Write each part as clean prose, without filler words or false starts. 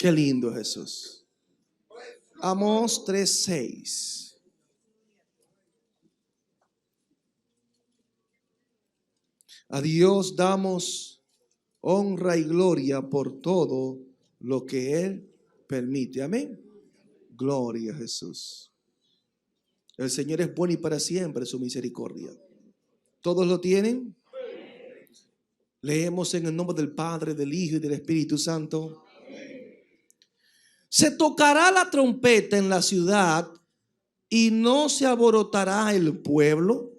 Qué lindo, Jesús. Amós 3:6. A Dios damos honra y gloria por todo lo que Él permite. Amén. Gloria a Jesús. El Señor es bueno y para siempre su misericordia. ¿Todos lo tienen? Leemos en el nombre del Padre, del Hijo y del Espíritu Santo. Se tocará la trompeta en la ciudad y no se alborotará el pueblo.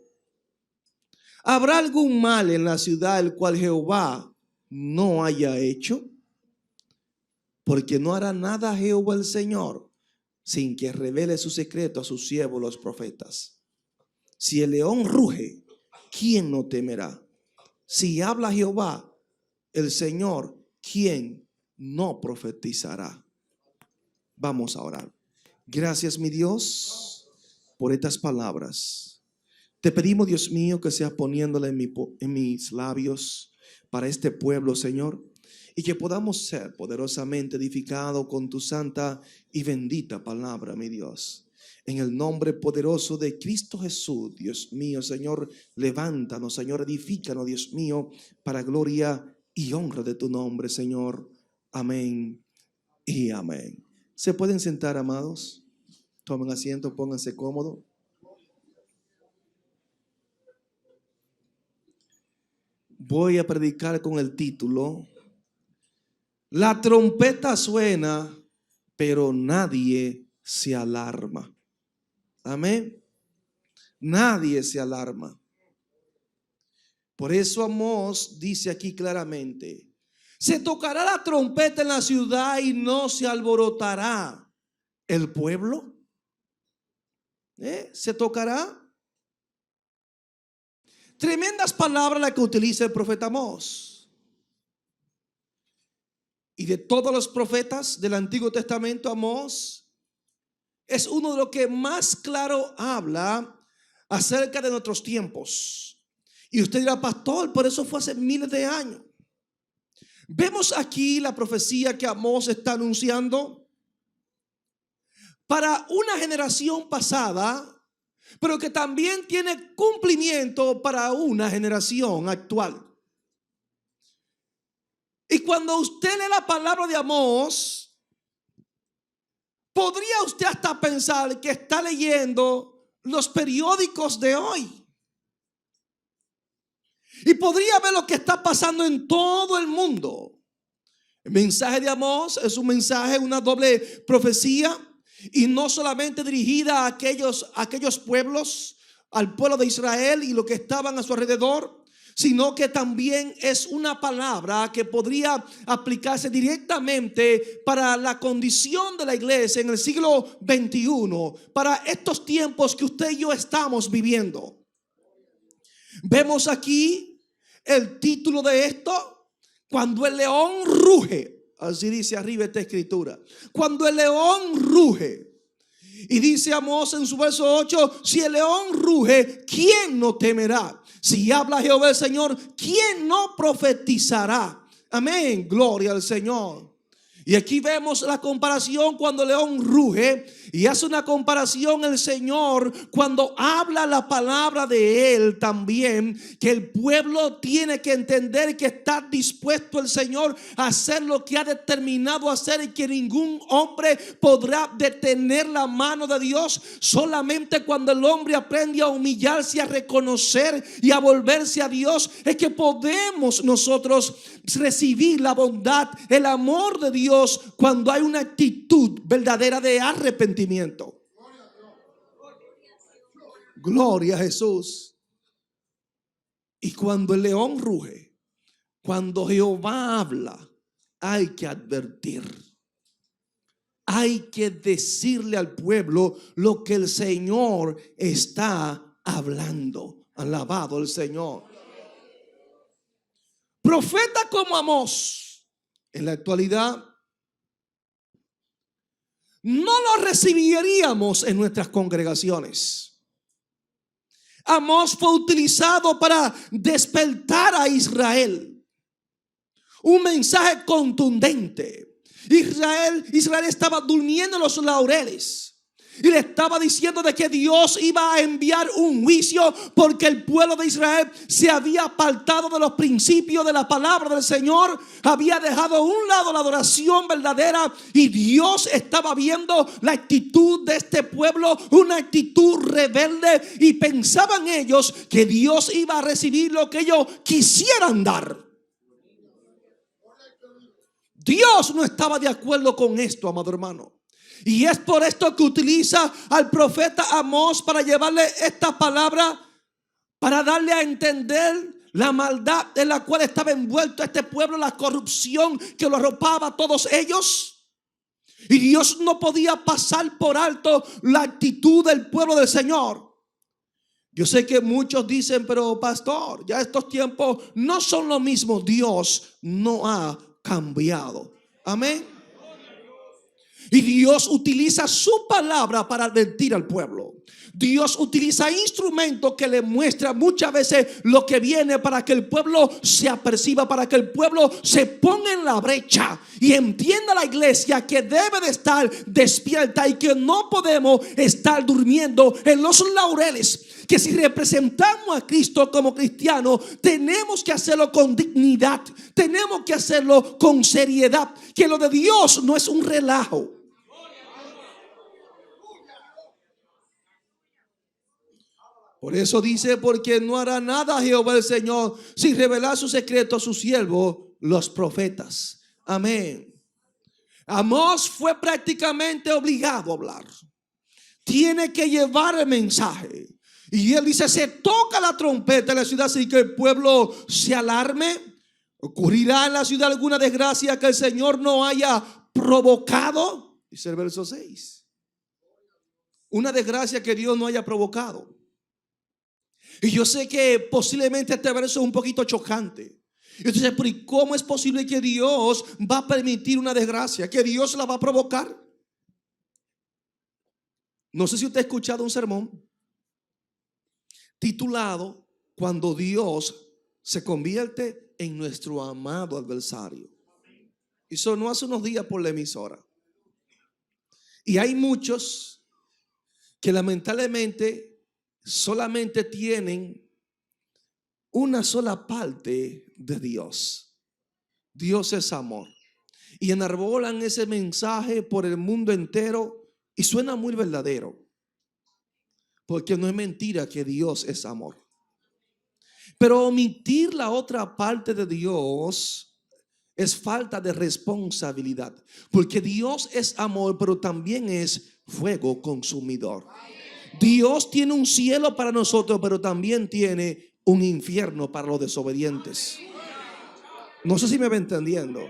¿Habrá algún mal en la ciudad el cual Jehová no haya hecho? Porque no hará nada Jehová el Señor sin que revele su secreto a sus siervos los profetas. Si el león ruge, ¿quién no temerá? Si habla Jehová el Señor, ¿quién no profetizará? Vamos a orar. Gracias, mi Dios, por estas palabras. Te pedimos, Dios mío, que seas poniéndola en mis labios para este pueblo, Señor, y que podamos ser poderosamente edificados con tu santa y bendita palabra, mi Dios. En el nombre poderoso de Cristo Jesús, Dios mío, Señor, levántanos, Señor, edifícanos, Dios mío, para gloria y honra de tu nombre, Señor. Amén y amén. ¿Se pueden sentar, amados? Tomen asiento, pónganse cómodos. Voy a predicar con el título: La trompeta suena, pero nadie se alarma. Amén. Nadie se alarma. Por eso Amós dice aquí claramente: se tocará la trompeta en la ciudad y no se alborotará el pueblo. Se tocará. Tremendas palabras las que utiliza el profeta Amós. Y de todos los profetas del Antiguo Testamento, Amós es uno de los que más claro habla acerca de nuestros tiempos. Y usted dirá: pastor, por eso fue hace miles de años. Vemos aquí la profecía que Amós está anunciando para una generación pasada, pero que también tiene cumplimiento para una generación actual. Y cuando usted lee la palabra de Amós, podría usted hasta pensar que está leyendo los periódicos de hoy. Y podría ver lo que está pasando en todo el mundo. El mensaje de Amós es un mensaje, una doble profecía, y no solamente dirigida a aquellos pueblos, al pueblo de Israel y los que estaban a su alrededor, sino que también es una palabra que podría aplicarse directamente para la condición de la iglesia en el siglo XXI, para estos tiempos que usted y yo estamos viviendo. Vemos aquí el título de esto: cuando el león ruge. Así dice arriba esta escritura: cuando el león ruge. Y dice Amós en su verso 8: si el león ruge, ¿quién no temerá? Si habla Jehová el Señor, ¿quién no profetizará? Amén, gloria al Señor. Y aquí vemos la comparación cuando el león ruge, y hace una comparación el Señor cuando habla la palabra de Él también, que el pueblo tiene que entender que está dispuesto el Señor a hacer lo que ha determinado hacer, y que ningún hombre podrá detener la mano de Dios. Solamente cuando el hombre aprende a humillarse, a reconocer y a volverse a Dios, es que podemos nosotros recibir la bondad, el amor de Dios, cuando hay una actitud verdadera de arrepentimiento. Gloria a Jesús. Y cuando el león ruge, cuando Jehová habla, hay que advertir. Hay que decirle al pueblo lo que el Señor está hablando. Alabado el Señor. Profeta como Amós, en la actualidad, no lo recibiríamos en nuestras congregaciones. Amós fue utilizado para despertar a Israel. Un mensaje contundente. Israel estaba durmiendo en los laureles. Y le estaba diciendo de que Dios iba a enviar un juicio porque el pueblo de Israel se había apartado de los principios de la palabra del Señor. Había dejado a un lado la adoración verdadera. Y Dios estaba viendo la actitud de este pueblo, una actitud rebelde. Y pensaban ellos que Dios iba a recibir lo que ellos quisieran dar. Dios no estaba de acuerdo con esto, amado hermano. Y es por esto que utiliza al profeta Amós para llevarle esta palabra, para darle a entender la maldad en la cual estaba envuelto este pueblo, la corrupción que lo arropaba a todos ellos. Y Dios no podía pasar por alto la actitud del pueblo del Señor. Yo sé que muchos dicen, pero pastor, ya estos tiempos no son lo mismo. Dios no ha cambiado. Amén. Y Dios utiliza su palabra para advertir al pueblo. Dios utiliza instrumentos que le muestran muchas veces lo que viene para que el pueblo se aperciba, para que el pueblo se ponga en la brecha y entienda la iglesia que debe de estar despierta y que no podemos estar durmiendo en los laureles. Que si representamos a Cristo como cristianos, tenemos que hacerlo con dignidad, tenemos que hacerlo con seriedad, que lo de Dios no es un relajo. Por eso dice, porque no hará nada Jehová el Señor sin revelar su secreto a sus siervos, los profetas. Amén. Amós fue prácticamente obligado a hablar. Tiene que llevar el mensaje. Y él dice, se toca la trompeta en la ciudad así que el pueblo se alarme. ¿Ocurrirá en la ciudad alguna desgracia que el Señor no haya provocado? Dice el verso 6. Una desgracia que Dios no haya provocado. Y yo sé que posiblemente este verso es un poquito chocante. Entonces, ¿pero y cómo es posible que Dios va a permitir una desgracia? ¿Que Dios la va a provocar? No sé si usted ha escuchado un sermón titulado Cuando Dios se convierte en nuestro amado adversario. Y sonó hace unos días por la emisora. Y hay muchos que lamentablemente solamente tienen una sola parte de Dios. Dios es amor. Y enarbolan ese mensaje por el mundo entero y suena muy verdadero. Porque no es mentira que Dios es amor. Pero omitir la otra parte de Dios es falta de responsabilidad. Porque Dios es amor, pero también es fuego consumidor. Dios tiene un cielo para nosotros, pero también tiene un infierno para los desobedientes. No sé si me va entendiendo.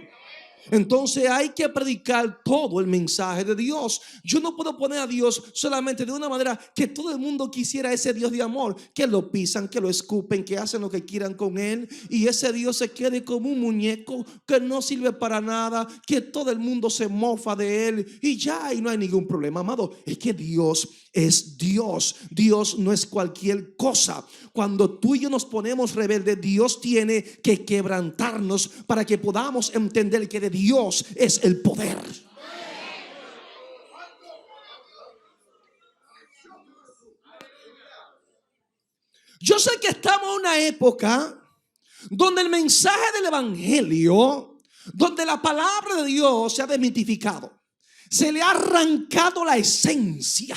Entonces hay que predicar todo el mensaje de Dios. Yo no puedo poner a Dios solamente de una manera que todo el mundo quisiera ese Dios de amor, que lo pisan, que lo escupen, que hacen lo que quieran con él, y ese Dios se quede como un muñeco que no sirve para nada, que todo el mundo se mofa de él y ya, y no hay ningún problema, amado. Es que Dios es Dios. Dios no es cualquier cosa. Cuando tú y yo nos ponemos rebeldes, Dios tiene que quebrantarnos para que podamos entender que de Dios es el poder. Yo sé que estamos en una época donde el mensaje del evangelio, donde la palabra de Dios se ha desmitificado, se le ha arrancado la esencia.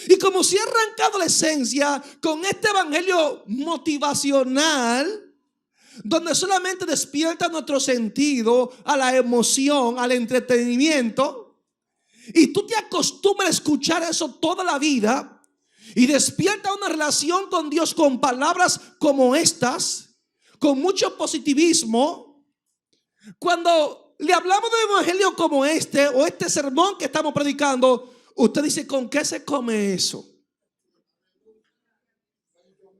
Y como se ha arrancado la esencia con este evangelio motivacional, donde solamente despierta nuestro sentido a la emoción, al entretenimiento, y tú te acostumbras a escuchar eso toda la vida, y despierta una relación con Dios con palabras como estas, con mucho positivismo. Cuando le hablamos de un evangelio como este, o este sermón que estamos predicando, usted dice, ¿con qué se come eso?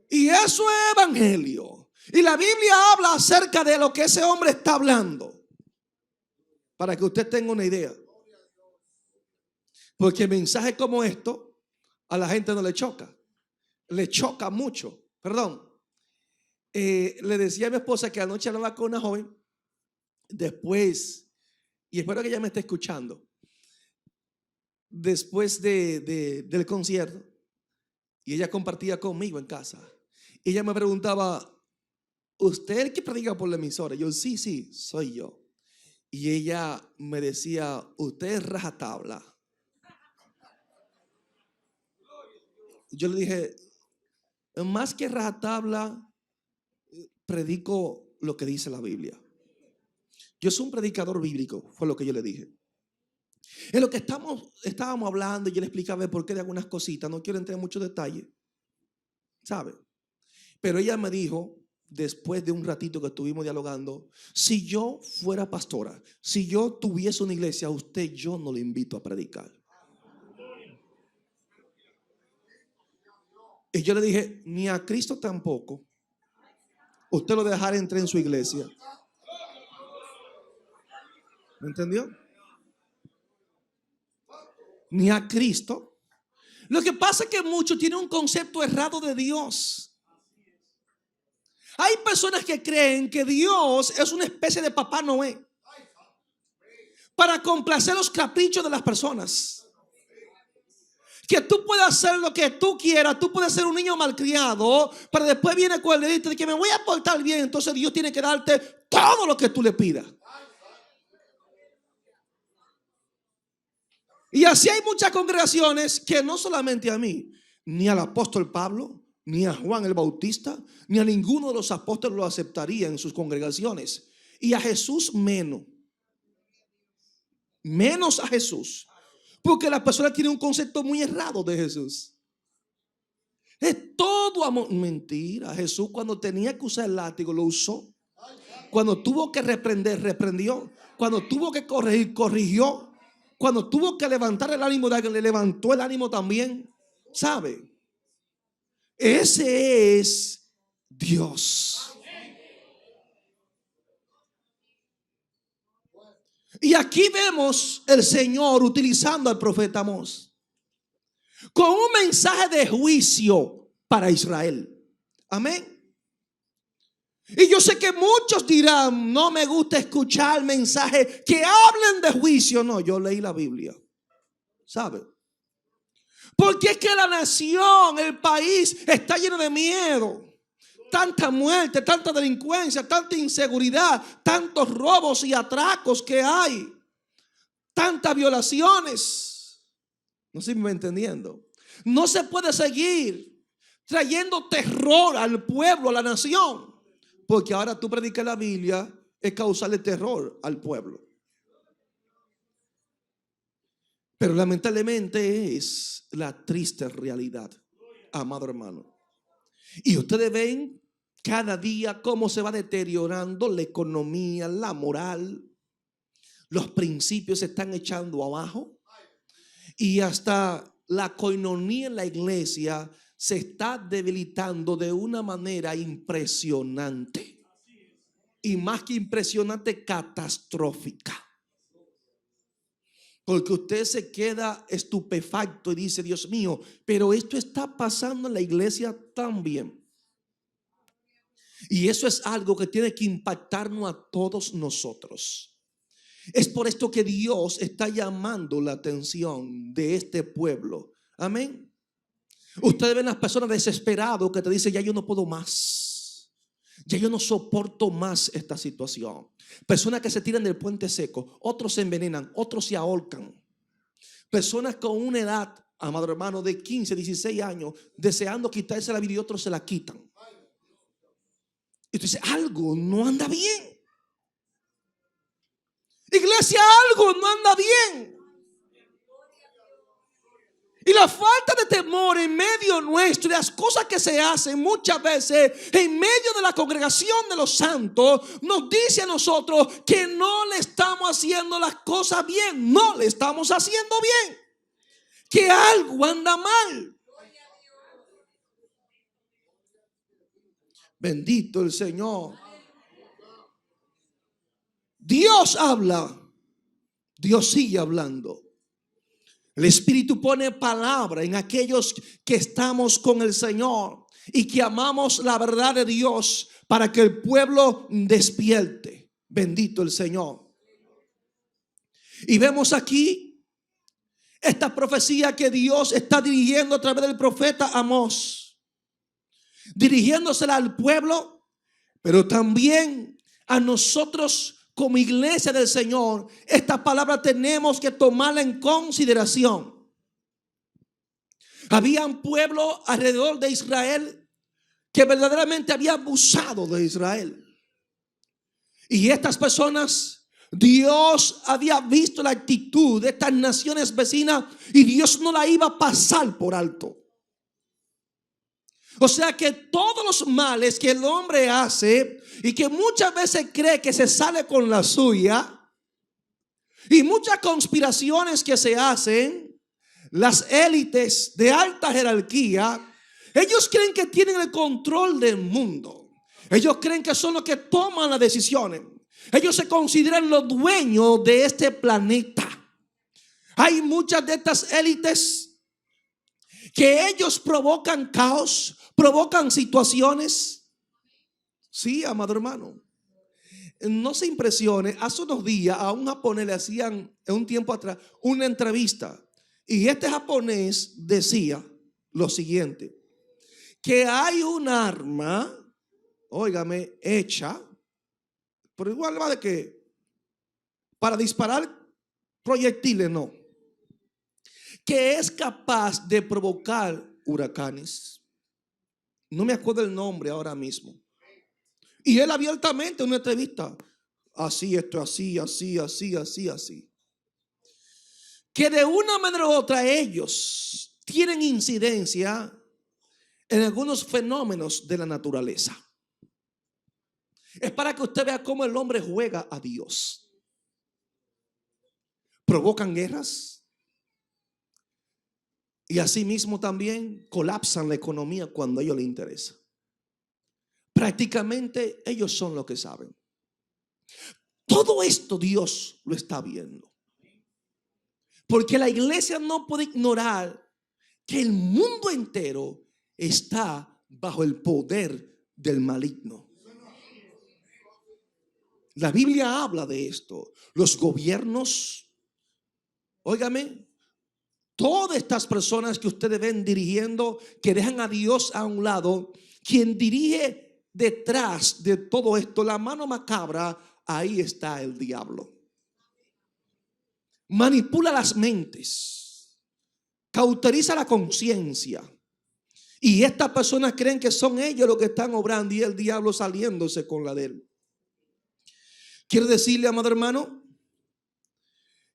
Y eso es evangelio. Y la Biblia habla acerca de lo que ese hombre está hablando, para que usted tenga una idea. Porque mensajes como esto a la gente no le choca. Le choca mucho. Perdón. Le decía a mi esposa que anoche hablaba con una joven. Después y espero que ella me esté escuchando, después del concierto, y ella compartía conmigo en casa, ella me preguntaba, ¿usted es el que predica por la emisora? Yo, sí, soy yo. Y ella me decía, usted es rajatabla. Yo le dije, más que rajatabla, predico lo que dice la Biblia. Yo soy un predicador bíblico, fue lo que yo le dije. En lo que estábamos hablando, yo le explicaba el porqué de algunas cositas. No quiero entrar en muchos detalles, ¿sabe? Pero ella me dijo, después de un ratito que estuvimos dialogando, si yo fuera pastora, si yo tuviese una iglesia, a usted yo no le invito a predicar. Y yo le dije, ni a Cristo tampoco. Usted lo dejará entrar en su iglesia. ¿Me entendió? Ni a Cristo. Lo que pasa es que muchos tienen un concepto errado de Dios. Hay personas que creen que Dios es una especie de Papá Noé para complacer los caprichos de las personas. Que tú puedes hacer lo que tú quieras. Tú puedes ser un niño malcriado, pero después viene con el dedito de que me voy a portar bien. Entonces Dios tiene que darte todo lo que tú le pidas. Y así hay muchas congregaciones que no solamente a mí, ni al apóstol Pablo, ni a Juan el Bautista, ni a ninguno de los apóstoles lo aceptaría en sus congregaciones. Y a Jesús menos. Menos a Jesús. Porque la persona tiene un concepto muy errado de Jesús. Es todo amor. Mentira. Jesús cuando tenía que usar el látigo lo usó. Cuando tuvo que reprender, reprendió. Cuando tuvo que corregir, corrigió. Cuando tuvo que levantar el ánimo de alguien, le levantó el ánimo también. ¿Sabe? Ese es Dios. Y aquí vemos el Señor utilizando al profeta Amós con un mensaje de juicio para Israel. Amén. Y yo sé que muchos dirán, no me gusta escuchar mensajes que hablen de juicio. No, yo leí la Biblia. ¿Sabe? Porque es que la nación, el país está lleno de miedo. Tanta muerte, tanta delincuencia, tanta inseguridad, tantos robos y atracos que hay. Tantas violaciones. No sé si me va entendiendo. No se puede seguir trayendo terror al pueblo, a la nación. Porque ahora tú predicas la Biblia es causarle terror al pueblo. Pero lamentablemente es la triste realidad, amado hermano. Y ustedes ven cada día cómo se va deteriorando la economía, la moral. Los principios se están echando abajo. Y hasta la coinonía en la iglesia se está debilitando de una manera impresionante. Y más que impresionante, catastrófica. Porque usted se queda estupefacto y dice, Dios mío, pero esto está pasando en la iglesia también. Y eso es algo que tiene que impactarnos a todos nosotros. Es por esto que Dios está llamando la atención de este pueblo. Amén. Ustedes ven las personas desesperadas que te dicen, ya yo no puedo más. Ya yo no soporto más esta situación. Personas que se tiran del puente seco, otros se envenenan, otros se ahorcan. Personas con una edad, amado hermano, de 15, 16 años, deseando quitarse la vida y otros se la quitan. Y tú dices, algo no anda bien. Iglesia, algo no anda bien. Y la falta de temor en medio nuestro, y las cosas que se hacen muchas veces en medio de la congregación de los santos, nos dice a nosotros que no le estamos haciendo las cosas bien. No le estamos haciendo bien. Que algo anda mal. Bendito el Señor. Dios habla. Dios sigue hablando. El Espíritu pone palabra en aquellos que estamos con el Señor y que amamos la verdad de Dios para que el pueblo despierte. Bendito el Señor. Y vemos aquí esta profecía que Dios está dirigiendo a través del profeta Amós, dirigiéndosela al pueblo, pero también a nosotros como iglesia del Señor. Esta palabra tenemos que tomarla en consideración. Había un pueblo alrededor de Israel que verdaderamente había abusado de Israel. Y estas personas, Dios había visto la actitud de estas naciones vecinas y Dios no la iba a pasar por alto. O sea que todos los males que el hombre hace y que muchas veces cree que se sale con la suya, y muchas conspiraciones que se hacen, las élites de alta jerarquía, ellos creen que tienen el control del mundo. Ellos creen que son los que toman las decisiones. Ellos se consideran los dueños de este planeta. Hay muchas de estas élites que ellos provocan caos, provocan situaciones. Sí, amado hermano, no se impresione. Hace unos días a un japonés le hacían, en un tiempo atrás, una entrevista. Y este japonés decía lo siguiente: que hay un arma, óigame, hecha, pero igual va de que para disparar proyectiles, no, que es capaz de provocar huracanes. No me acuerdo el nombre ahora mismo. Y él abiertamente en una entrevista, así, esto, así, así, así, así, así. Que de una manera u otra ellos tienen incidencia en algunos fenómenos de la naturaleza. Es para que usted vea cómo el hombre juega a Dios. Provocan guerras y asimismo también colapsan la economía cuando a ellos les interesa. Prácticamente ellos son los que saben. Todo esto Dios lo está viendo. Porque la iglesia no puede ignorar que el mundo entero está bajo el poder del maligno. La Biblia habla de esto. Los gobiernos, óigame, todas estas personas que ustedes ven dirigiendo, que dejan a Dios a un lado, quien dirige detrás de todo esto, la mano macabra, ahí está el diablo. Manipula las mentes, cauteriza la conciencia. Y estas personas creen que son ellos los que están obrando y el diablo saliéndose con la de él. Quiero decirle, amado hermano,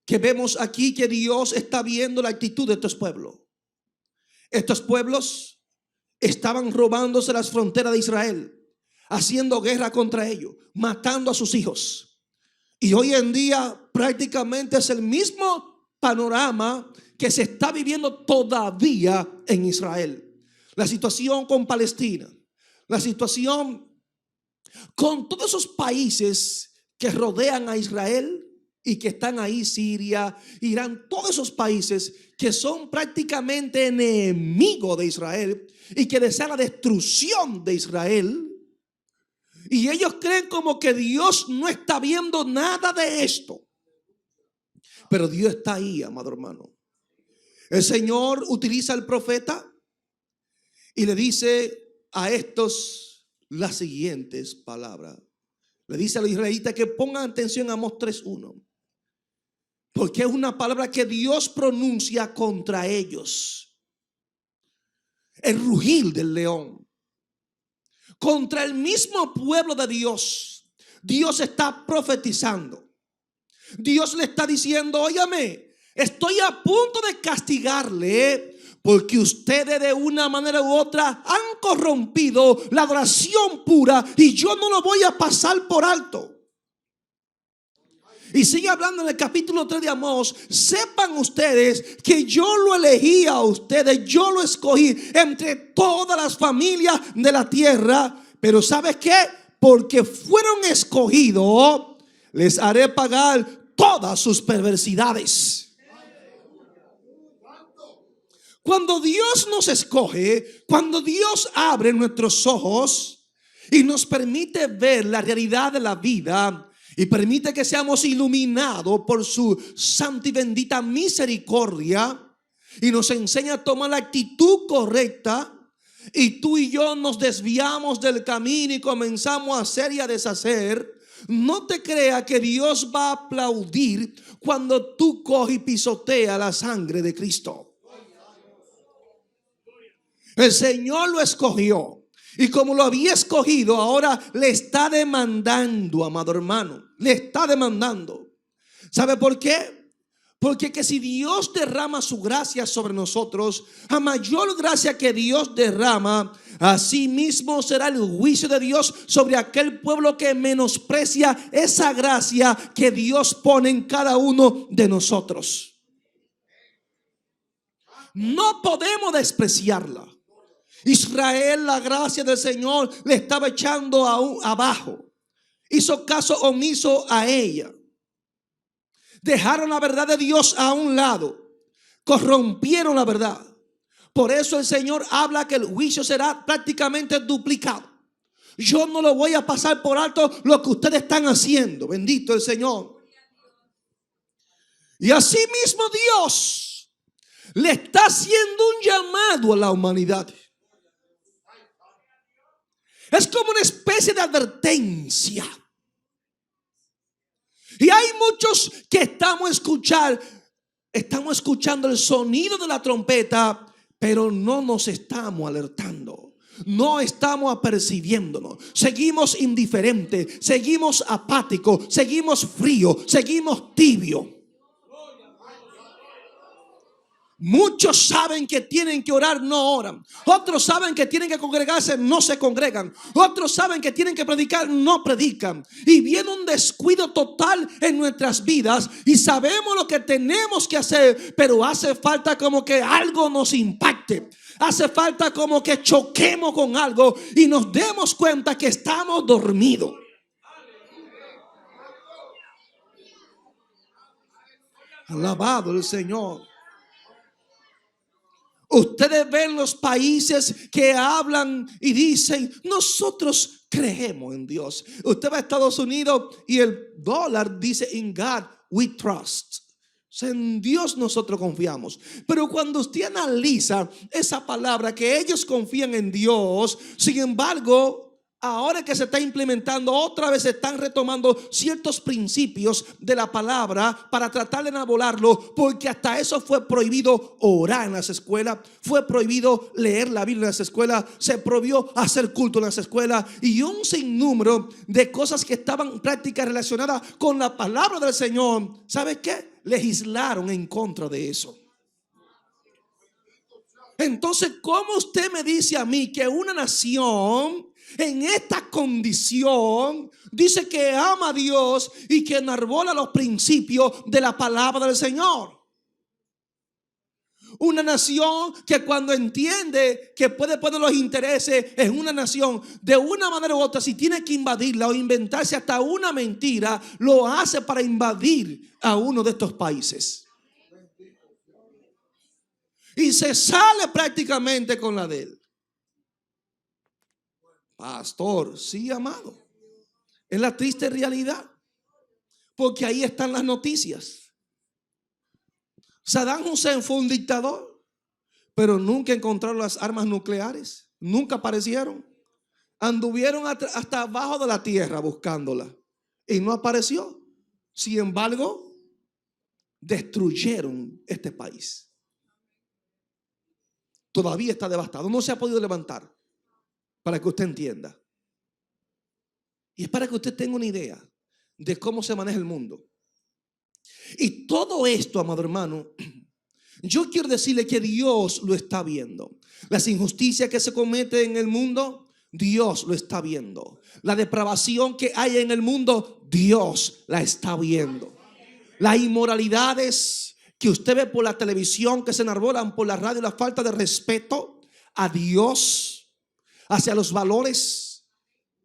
que vemos aquí que Dios está viendo la actitud de estos pueblos. Estos pueblos estaban robándose las fronteras de Israel, haciendo guerra contra ellos, matando a sus hijos. Y hoy en día prácticamente es el mismo panorama que se está viviendo todavía en Israel. La situación con Palestina, la situación con todos esos países que rodean a Israel y que están ahí, Siria, Irán, todos esos países que son prácticamente enemigos de Israel y que desean la destrucción de Israel. Y ellos creen como que Dios no está viendo nada de esto. Pero Dios está ahí, amado hermano. El Señor utiliza al profeta y le dice a estos las siguientes palabras. Le dice a los israelitas que pongan atención a Amós 3:1. Porque es una palabra que Dios pronuncia contra ellos. El rugir del león. Contra el mismo pueblo de Dios. Dios está profetizando. Dios le está diciendo: óyame, estoy a punto de castigarle porque ustedes de una manera u otra han corrompido la adoración pura y yo no lo voy a pasar por alto. Y sigue hablando en el capítulo 3 de Amós: sepan ustedes que yo lo elegí a ustedes, yo lo escogí entre todas las familias de la tierra. Pero ¿sabes qué? Porque fueron escogidos, les haré pagar todas sus perversidades. Cuando Dios nos escoge, cuando Dios abre nuestros ojos y nos permite ver la realidad de la vida y permite que seamos iluminados por su santa y bendita misericordia, y nos enseña a tomar la actitud correcta, y tú y yo nos desviamos del camino y comenzamos a hacer y a deshacer. No te creas que Dios va a aplaudir cuando tú coges y pisoteas la sangre de Cristo. El Señor lo escogió, y como lo había escogido, ahora le está demandando, amado hermano. Le está demandando. ¿Sabe por qué? Porque que si Dios derrama su gracia sobre nosotros, a mayor gracia que Dios derrama, así mismo será el juicio de Dios sobre aquel pueblo que menosprecia esa gracia que Dios pone en cada uno de nosotros. No podemos despreciarla. Israel, la gracia del Señor le estaba echando abajo. Hizo caso omiso a ella. Dejaron la verdad de Dios a un lado. Corrompieron la verdad. Por eso el Señor habla que el juicio será prácticamente duplicado. Yo no lo voy a pasar por alto lo que ustedes están haciendo. Bendito el Señor. Y así mismo Dios le está haciendo un llamado a la humanidad. Es como una especie de advertencia. Y hay muchos que estamos escuchando el sonido de la trompeta, pero no nos estamos alertando. No estamos apercibiéndonos. Seguimos indiferentes, seguimos apáticos, seguimos fríos, seguimos tibios. Muchos saben que tienen que orar, no oran. Otros saben que tienen que congregarse, no se congregan. Otros saben que tienen que predicar, no predican. Y viene un descuido total en nuestras vidas. Y sabemos lo que tenemos que hacer, pero hace falta como que algo nos impacte. Hace falta como que choquemos con algo y nos demos cuenta que estamos dormidos. Alabado el Señor. Ustedes ven los países que hablan y dicen: nosotros creemos en Dios. Usted va a Estados Unidos y el dólar dice: in God we trust. O sea, en Dios nosotros confiamos. Pero cuando usted analiza esa palabra, que ellos confían en Dios, sin embargo, ahora que se está implementando, otra vez se están retomando ciertos principios de la palabra para tratar de enabolarlo, porque hasta eso fue prohibido orar en las escuelas, fue prohibido leer la Biblia en las escuelas, se prohibió hacer culto en las escuelas y un sinnúmero de cosas que estaban prácticas relacionadas con la palabra del Señor. ¿Sabe qué? Legislaron en contra de eso. Entonces, ¿cómo usted me dice a mí que una nación en esta condición dice que ama a Dios y que enarbola los principios de la palabra del Señor? Una nación que cuando entiende que puede poner los intereses en una nación, de una manera u otra, si tiene que invadirla o inventarse hasta una mentira, lo hace para invadir a uno de estos países. Y se sale prácticamente con la de él. Pastor, sí, amado. Es la triste realidad. Porque ahí están las noticias. Saddam Hussein fue un dictador, pero nunca encontraron las armas nucleares. Nunca aparecieron. Anduvieron hasta abajo de la tierra buscándola y no apareció. Sin embargo, destruyeron este país. Todavía está devastado. No se ha podido levantar. Para que usted entienda. Y es para que usted tenga una idea de cómo se maneja el mundo. Y todo esto, amado hermano, yo quiero decirle que Dios lo está viendo. Las injusticias que se cometen en el mundo, Dios lo está viendo. La depravación que hay en el mundo, Dios la está viendo. Las inmoralidades que usted ve por la televisión, que se enarbolan por la radio, la falta de respeto a Dios, hacia los valores,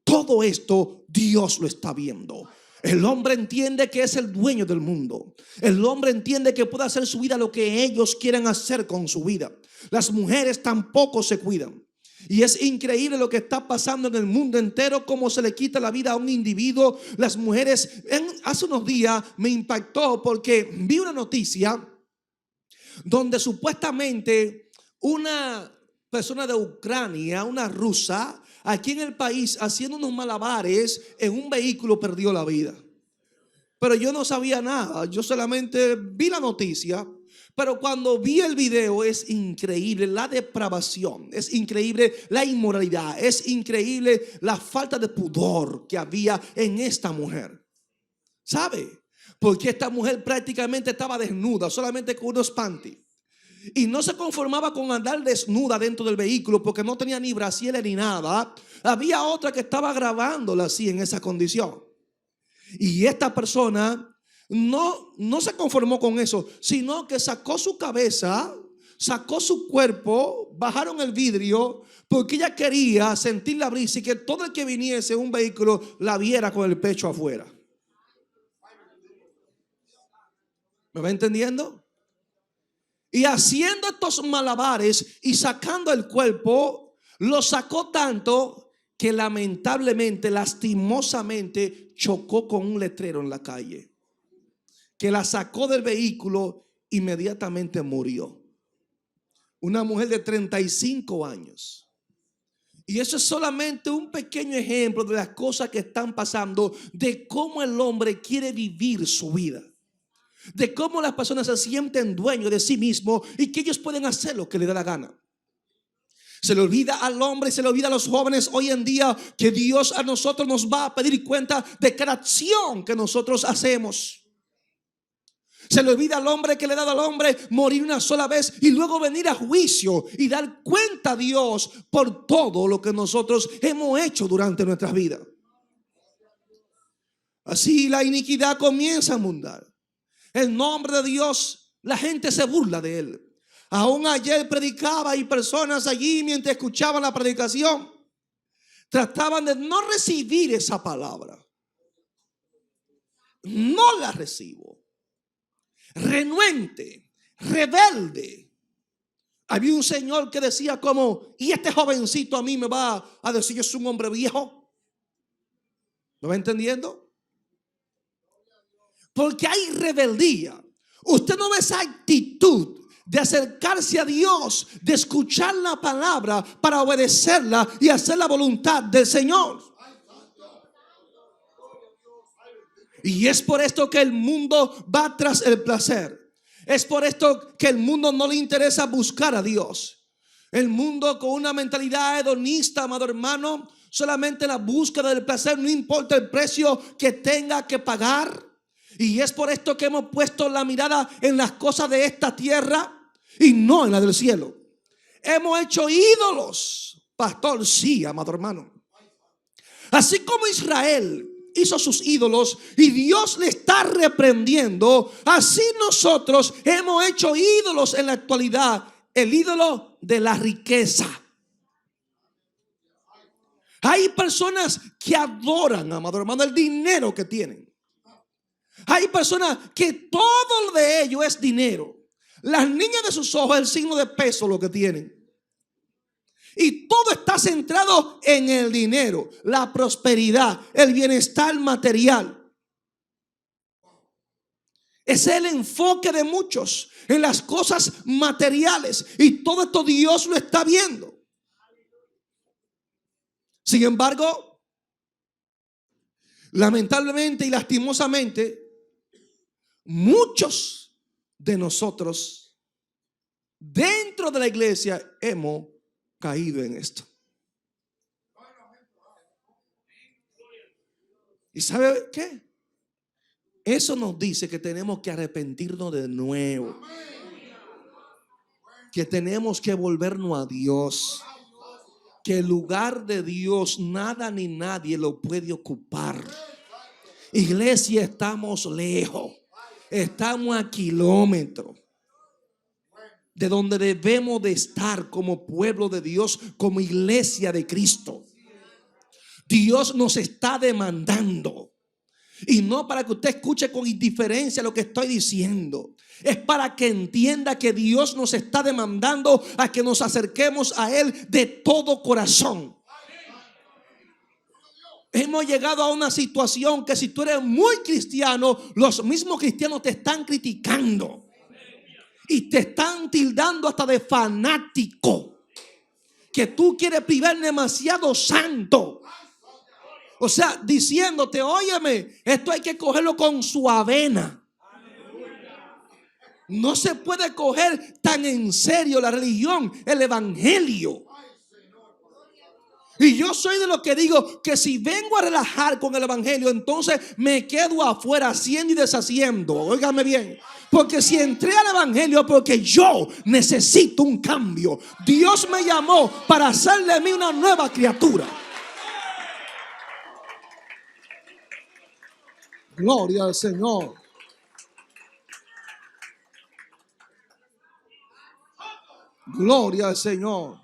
todo esto Dios lo está viendo. El hombre entiende que es el dueño del mundo. El hombre entiende que puede hacer su vida lo que ellos quieran hacer con su vida. Las mujeres tampoco se cuidan. Y es increíble lo que está pasando en el mundo entero, cómo se le quita la vida a un individuo. Las mujeres, hace unos días me impactó porque vi una noticia donde supuestamente una persona de Ucrania, una rusa, aquí en el país haciendo unos malabares en un vehículo perdió la vida. Pero yo no sabía nada, yo solamente vi la noticia. Pero cuando vi el video es increíble la depravación, es increíble la inmoralidad, es increíble la falta de pudor que había en esta mujer. ¿Sabe? Porque esta mujer prácticamente estaba desnuda, solamente con unos panties. Y no se conformaba con andar desnuda dentro del vehículo porque no tenía ni brasier ni nada. Había otra que estaba grabándola así en esa condición. Y esta persona no se conformó con eso, sino que sacó su cabeza, sacó su cuerpo, bajaron el vidrio, porque ella quería sentir la brisa y que todo el que viniese en un vehículo la viera con el pecho afuera. ¿Me va entendiendo? Y haciendo estos malabares y sacando el cuerpo, lo sacó tanto que lamentablemente, lastimosamente, chocó con un letrero en la calle, que la sacó del vehículo, inmediatamente murió. Una mujer de 35 años. Y eso es solamente un pequeño ejemplo de las cosas que están pasando, de cómo el hombre quiere vivir su vida, de cómo las personas se sienten dueños de sí mismos y que ellos pueden hacer lo que les da la gana. Se le olvida al hombre, se le olvida a los jóvenes hoy en día que Dios a nosotros nos va a pedir cuenta de cada acción que nosotros hacemos. Se le olvida al hombre que le ha dado al hombre morir una sola vez y luego venir a juicio y dar cuenta a Dios por todo lo que nosotros hemos hecho durante nuestras vidas. Así la iniquidad comienza a abundar. El nombre de Dios, la gente se burla de él. Aún ayer predicaba y personas allí, mientras escuchaban la predicación, trataban de no recibir esa palabra. No la recibo. Renuente, rebelde. Había un señor que decía como: y este jovencito a mí me va a decir que es un hombre viejo. ¿Me va entendiendo? Porque hay rebeldía. Usted no ve esa actitud de acercarse a Dios, de escuchar la palabra para obedecerla y hacer la voluntad del Señor. Y es por esto que el mundo va tras el placer. Es por esto que el mundo no le interesa buscar a Dios. El mundo con una mentalidad hedonista, amado hermano, solamente la búsqueda del placer, no importa el precio que tenga que pagar. Y es por esto que hemos puesto la mirada en las cosas de esta tierra y no en la del cielo. Hemos hecho ídolos, pastor, sí, amado hermano. Así como Israel hizo sus ídolos y Dios le está reprendiendo, así nosotros hemos hecho ídolos en la actualidad. El ídolo de la riqueza. Hay personas que adoran, amado hermano, el dinero que tienen. Hay personas que todo de ellos es dinero. Las niñas de sus ojos es el signo de peso lo que tienen. Y todo está centrado en el dinero, la prosperidad, el bienestar material. Es el enfoque de muchos en las cosas materiales. Y todo esto Dios lo está viendo. Sin embargo, lamentablemente y lastimosamente, muchos de nosotros dentro de la iglesia hemos caído en esto. ¿Y sabe qué? Eso nos dice que tenemos que arrepentirnos de nuevo, que tenemos que volvernos a Dios, que el lugar de Dios nada ni nadie lo puede ocupar. Iglesia, estamos lejos, estamos a kilómetros de donde debemos de estar como pueblo de Dios, como iglesia de Cristo. Dios nos está demandando. Y no para que usted escuche con indiferencia lo que estoy diciendo. Es para que entienda que Dios nos está demandando a que nos acerquemos a Él de todo corazón. Hemos llegado a una situación que si tú eres muy cristiano, los mismos cristianos te están criticando. Y te están tildando hasta de fanático. Que tú quieres privar demasiado santo. O sea, diciéndote, óyeme, esto hay que cogerlo con su avena. No se puede coger tan en serio la religión, el evangelio. Y yo soy de los que digo que si vengo a relajar con el evangelio, entonces me quedo afuera haciendo y deshaciendo. Óigame bien. Porque si entré al evangelio porque yo necesito un cambio. Dios me llamó para hacer de mí una nueva criatura. Gloria al Señor. Gloria al Señor.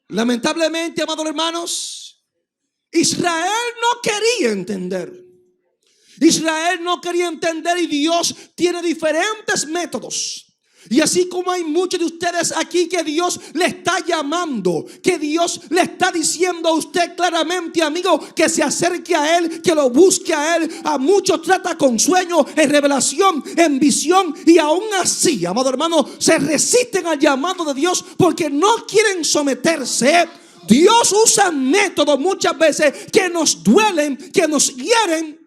Lamentablemente, amados hermanos, Israel no quería entender. Israel no quería entender y Dios tiene diferentes métodos. Y así como hay muchos de ustedes aquí que Dios le está llamando, que Dios le está diciendo a usted claramente, amigo, que se acerque a Él, que lo busque a Él. A muchos trata con sueño, en revelación, en visión, y aún así, amado hermano, se resisten al llamado de Dios porque no quieren someterse. Dios usa métodos muchas veces que nos duelen, que nos hieren,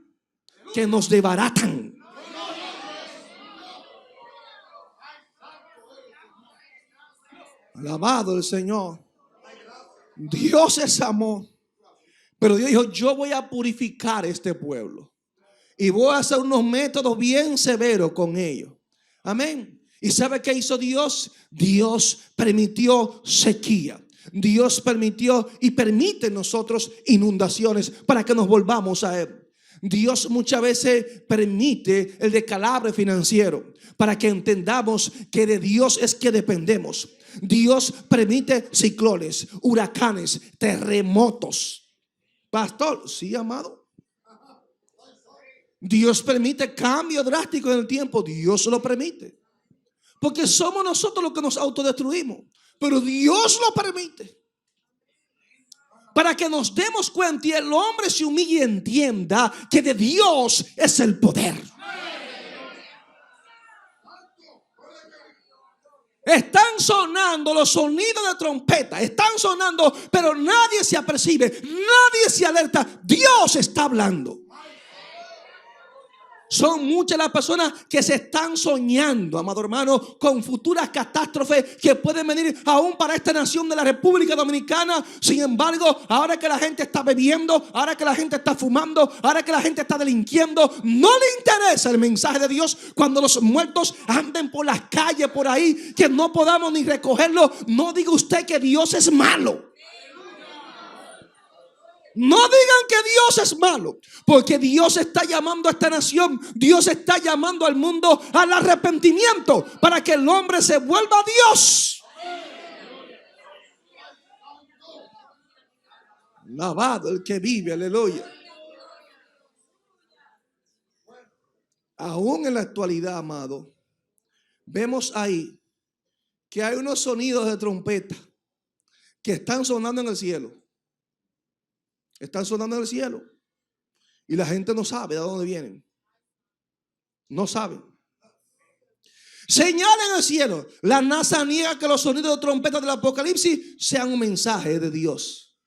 que nos desbaratan. Alabado el Señor. Dios es amor. Pero Dios dijo, yo voy a purificar este pueblo. Y voy a hacer unos métodos bien severos con ellos. Amén. ¿Y sabe qué hizo Dios? Dios permitió sequía. Dios permitió y permite en nosotros inundaciones para que nos volvamos a Él. Dios muchas veces permite el descalabro financiero para que entendamos que de Dios es que dependemos. Dios permite ciclones, huracanes, terremotos. Pastor, sí, amado. Dios permite cambio drástico en el tiempo. Dios lo permite. Porque somos nosotros los que nos autodestruimos. Pero Dios lo permite. Para que nos demos cuenta y el hombre se humille y entienda que de Dios es el poder. Están sonando los sonidos de trompeta. Están sonando, pero nadie se apercibe. Nadie se alerta. Dios está hablando. Son muchas las personas que se están soñando, amado hermano, con futuras catástrofes que pueden venir aún para esta nación de la República Dominicana. Sin embargo, ahora que la gente está bebiendo, ahora que la gente está fumando, ahora que la gente está delinquiendo, no le interesa el mensaje de Dios. Cuando los muertos anden por las calles por ahí, que no podamos ni recogerlo, no diga usted que Dios es malo. No digan que Dios es malo, porque Dios está llamando a esta nación, Dios está llamando al mundo al arrepentimiento para que el hombre se vuelva a Dios. Alabado el que vive, aleluya. Aún en la actualidad, amado, vemos ahí que hay unos sonidos de trompeta que están sonando en el cielo. Están sonando en el cielo. Y la gente no sabe de dónde vienen. No saben. Señal en el cielo. La NASA niega que los sonidos de trompeta del Apocalipsis sean un mensaje de Dios.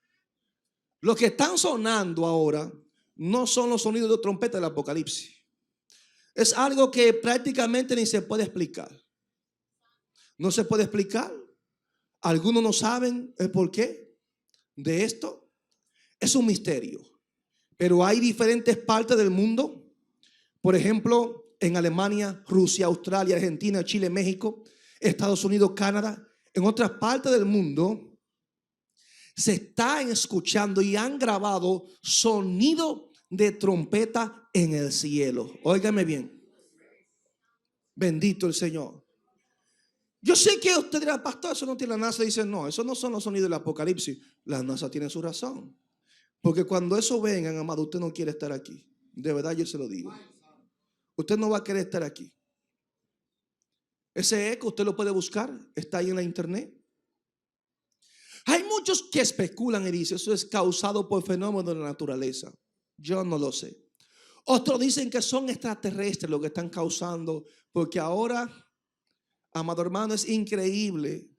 Los que están sonando ahora no son los sonidos de trompeta del Apocalipsis. Es algo que prácticamente ni se puede explicar. No se puede explicar. Algunos no saben el porqué de esto. Es un misterio, pero hay diferentes partes del mundo. Por ejemplo, en Alemania, Rusia, Australia, Argentina, Chile, México, Estados Unidos, Canadá. En otras partes del mundo se están escuchando y han grabado sonido de trompeta en el cielo. Óigame bien. Bendito el Señor. Yo sé que usted dirá, pastor, eso no tiene la NASA. Dice, no, eso no son los sonidos del Apocalipsis. La NASA tiene su razón. Porque cuando eso vengan, amado, usted no quiere estar aquí. De verdad yo se lo digo. Usted no va a querer estar aquí. Ese eco usted lo puede buscar. Está ahí en la internet. Hay muchos que especulan y dicen, eso es causado por fenómenos de la naturaleza. Yo no lo sé. Otros dicen que son extraterrestres los que están causando. Porque ahora, amado hermano, es increíble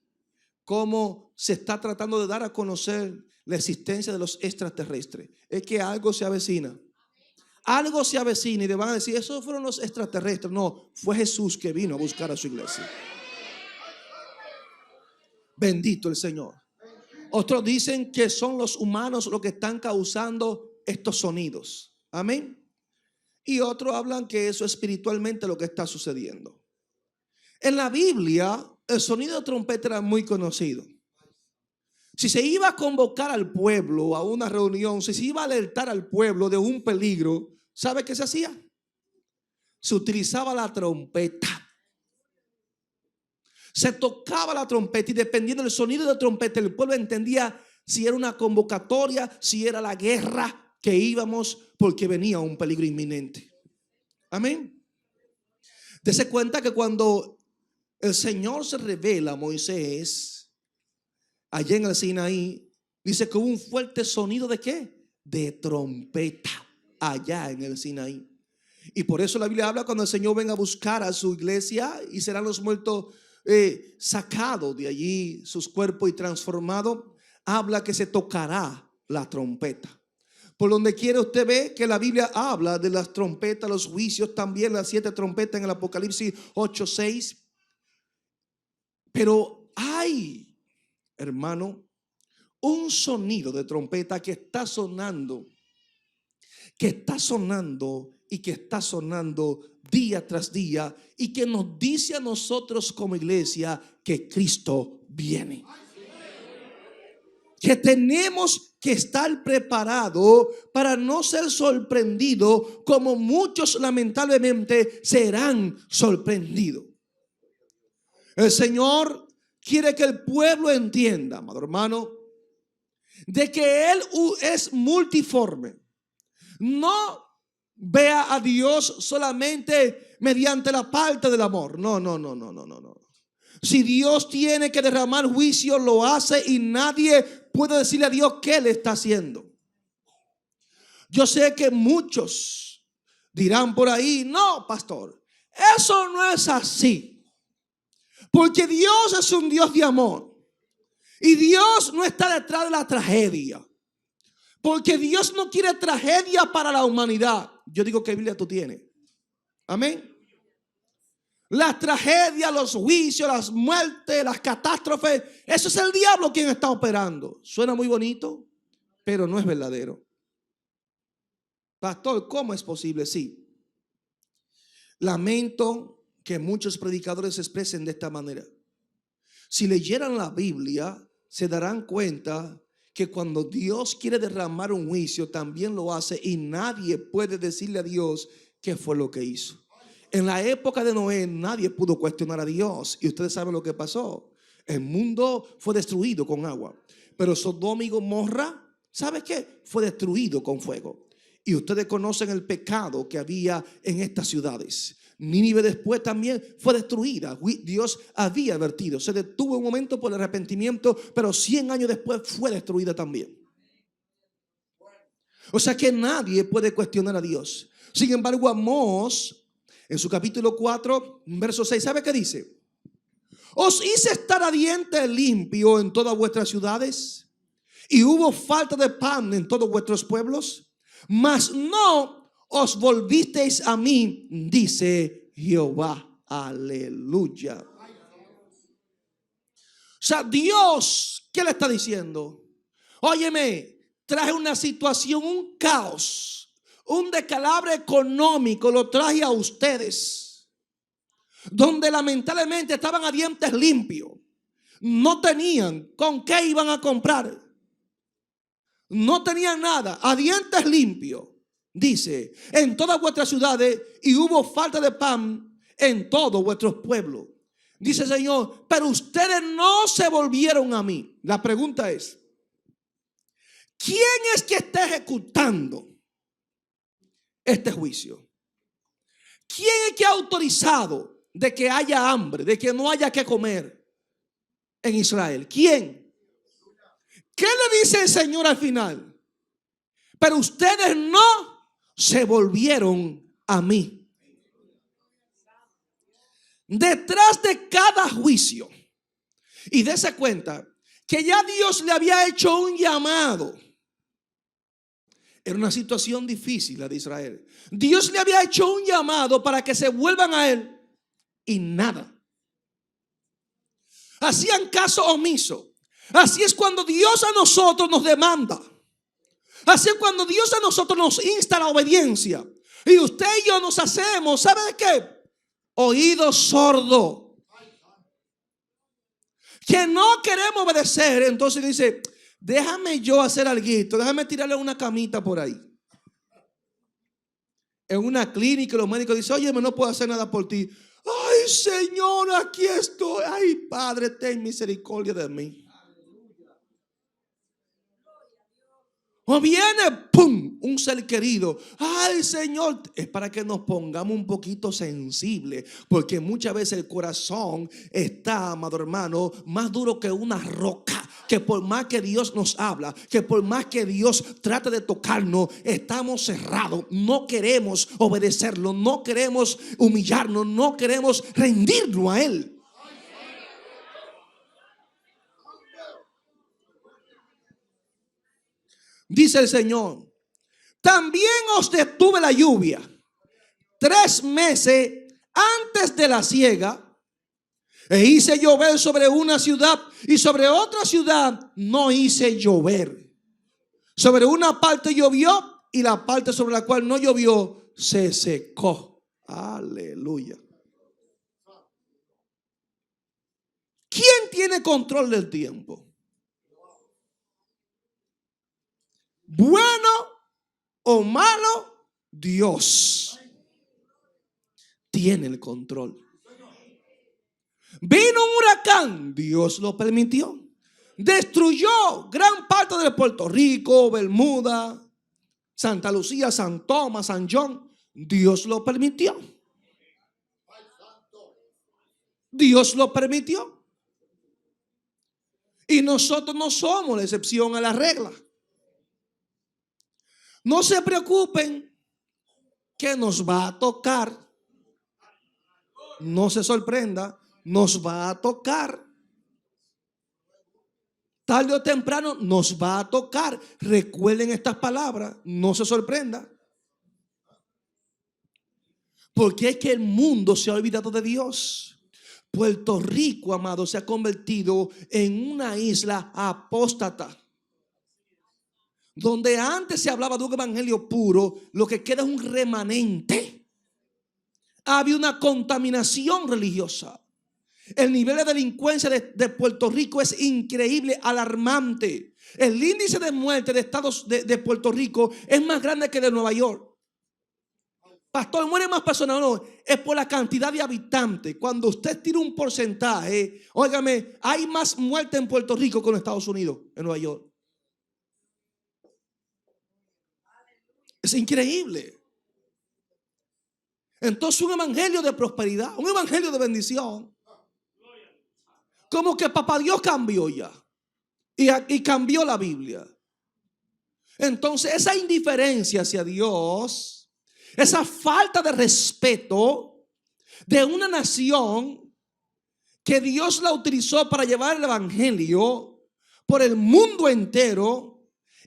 cómo se está tratando de dar a conocer la existencia de los extraterrestres. Es que algo se avecina. Algo se avecina y le van a decir, esos fueron los extraterrestres. No, fue Jesús que vino a buscar a su iglesia. Bendito el Señor. Otros dicen que son los humanos los que están causando estos sonidos. Amén. Y otros hablan que eso es espiritualmente lo que está sucediendo. En la Biblia, el sonido de trompeta era muy conocido. Si se iba a convocar al pueblo a una reunión, si se iba a alertar al pueblo de un peligro, ¿sabe qué se hacía? Se utilizaba la trompeta. Se tocaba la trompeta y dependiendo del sonido de la trompeta, el pueblo entendía si era una convocatoria, si era la guerra que íbamos porque venía un peligro inminente. Amén. Dese cuenta que cuando el Señor se revela a Moisés allá en el Sinaí, dice que hubo un fuerte sonido de ¿qué? De trompeta allá en el Sinaí. Y por eso la Biblia habla cuando el Señor venga a buscar a su iglesia y serán los muertos sacados de allí, sus cuerpos y transformados. Habla que se tocará la trompeta. Por donde quiera usted ve que la Biblia habla de las trompetas, los juicios, también las 7 trompetas en el Apocalipsis 8:6. Pero hay, hermano, un sonido de trompeta que está sonando y que está sonando día tras día y que nos dice a nosotros como iglesia que Cristo viene. Que tenemos que estar preparados para no ser sorprendidos como muchos lamentablemente serán sorprendidos. El Señor quiere que el pueblo entienda, amado hermano, de que Él es multiforme. No vea a Dios solamente mediante la parte del amor. No. Si Dios tiene que derramar juicio, lo hace y nadie puede decirle a Dios qué le está haciendo. Yo sé que muchos dirán por ahí, no, pastor, eso no es así. Porque Dios es un Dios de amor. Y Dios no está detrás de la tragedia. Porque Dios no quiere tragedia para la humanidad. Yo digo que Biblia tú tienes. Amén. Las tragedias, los juicios, las muertes, las catástrofes, eso es el diablo quien está operando. Suena muy bonito, pero no es verdadero. Pastor, ¿cómo es posible? Sí. Lamento que muchos predicadores se expresen de esta manera. Si leyeran la Biblia, se darán cuenta que cuando Dios quiere derramar un juicio, también lo hace y nadie puede decirle a Dios qué fue lo que hizo. En la época de Noé nadie pudo cuestionar a Dios y ustedes saben lo que pasó. El mundo fue destruido con agua, pero Sodoma y Gomorra, ¿sabe qué? Fue destruido con fuego. Y ustedes conocen el pecado que había en estas ciudades. Nínive después también fue destruida. Dios había advertido. Se detuvo un momento por el arrepentimiento, pero 100 años después fue destruida también. O sea que nadie puede cuestionar a Dios. Sin embargo, Amós, en su capítulo 4, verso 6, ¿sabe qué dice? Os hice estar a diente limpio en todas vuestras ciudades, y hubo falta de pan en todos vuestros pueblos, mas no os volvisteis a mí, dice Jehová. Aleluya. O sea, Dios, ¿qué le está diciendo? Óyeme, traje una situación, un caos, un descalabro económico, lo traje a ustedes, donde lamentablemente estaban a dientes limpios. No tenían con qué iban a comprar. No tenían nada, a dientes limpios. Dice, en todas vuestras ciudades, y hubo falta de pan en todos vuestros pueblos. Dice el Señor, pero ustedes no se volvieron a mí. La pregunta es, ¿quién es que está ejecutando este juicio? ¿Quién es que ha autorizado de que haya hambre, de que no haya que comer en Israel? ¿Quién? ¿Qué le dice el Señor al final? Pero ustedes no se volvieron a mí. Detrás de cada juicio, y dése cuenta que ya Dios le había hecho un llamado. Era una situación difícil la de Israel. Dios le había hecho un llamado para que se vuelvan a Él y nada. Hacían caso omiso. Así es cuando Dios a nosotros nos demanda. Así es cuando Dios a nosotros nos insta a la obediencia. Y usted y yo nos hacemos, ¿sabe de qué? Oído sordo. Que no queremos obedecer. Entonces dice, déjame yo hacer algo, déjame tirarle una camita por ahí. En una clínica los médicos dicen, oye, no puedo hacer nada por ti. Ay, Señor, aquí estoy. Ay, Padre, ten misericordia de mí. O viene, pum, un ser querido. Ay, Señor, es para que nos pongamos un poquito sensibles, porque muchas veces el corazón está, amado hermano, más duro que una roca. Que por más que Dios nos habla, que por más que Dios trate de tocarnos, estamos cerrados. No queremos obedecerlo, no queremos humillarnos, no queremos rendirnos a Él. Dice el Señor, también os detuve la lluvia 3 meses antes de la siega, e hice llover sobre una ciudad y sobre otra ciudad no hice llover. Sobre una parte llovió y la parte sobre la cual no llovió se secó. Aleluya. ¿Quién tiene control del tiempo? Bueno o malo, Dios tiene el control. Vino un huracán, Dios lo permitió. Destruyó gran parte de Puerto Rico, Bermuda, Santa Lucía, San Tomás, San John. Dios lo permitió. Dios lo permitió. Y nosotros no somos la excepción a la regla. No se preocupen que nos va a tocar. No se sorprenda, nos va a tocar. Tarde o temprano nos va a tocar. Recuerden estas palabras, no se sorprenda. Porque es que el mundo se ha olvidado de Dios. Puerto Rico, amado, se ha convertido en una isla apóstata. Donde antes se hablaba de un evangelio puro, lo que queda es un remanente. Había una contaminación religiosa. El nivel de delincuencia de Puerto Rico es increíble, alarmante. El índice de muerte de estados de Puerto Rico es más grande que de Nueva York. Pastor, mueren más personas. No, es por la cantidad de habitantes. Cuando usted tira un porcentaje, óigame, hay más muerte en Puerto Rico que en Estados Unidos, en Nueva York. Es increíble. Entonces un evangelio de prosperidad, un evangelio de bendición, como que papá Dios cambió ya y cambió la Biblia. Entonces esa indiferencia hacia Dios, esa falta de respeto de una nación que Dios la utilizó para llevar el evangelio por el mundo entero,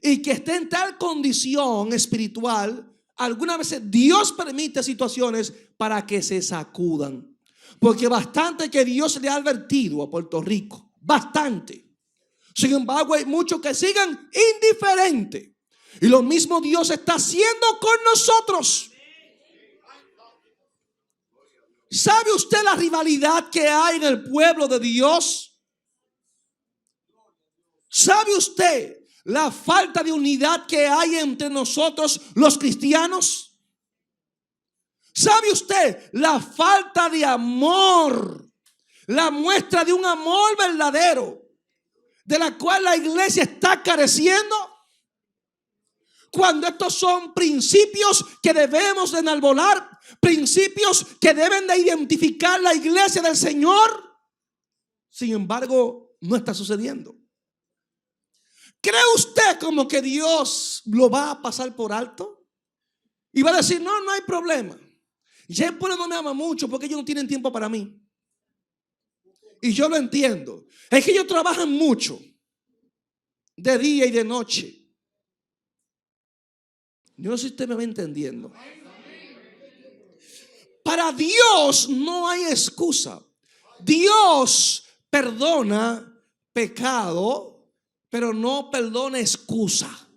y que esté en tal condición espiritual, algunas veces Dios permite situaciones para que se sacudan. Porque bastante que Dios le ha advertido a Puerto Rico, bastante. Sin embargo, hay muchos que sigan indiferentes. Y lo mismo Dios está haciendo con nosotros. ¿Sabe usted la rivalidad que hay en el pueblo de Dios? ¿Sabe usted la falta de unidad que hay entre nosotros los cristianos? ¿Sabe usted la falta de amor? La muestra de un amor verdadero de la cual la iglesia está careciendo. cuando estos son principios que debemos de enarbolar, principios que deben de identificar la iglesia del Señor. Sin embargo, no está sucediendo. ¿Cree usted como que Dios lo va a pasar por alto? Y va a decir, no, no hay problema. Ya el pueblo no me ama mucho porque ellos no tienen tiempo para mí. Y yo lo entiendo. Es que ellos trabajan mucho, de día y de noche. Yo no sé si usted me va entendiendo. Para Dios no hay excusa. Dios perdona pecado, pero no perdona excusa.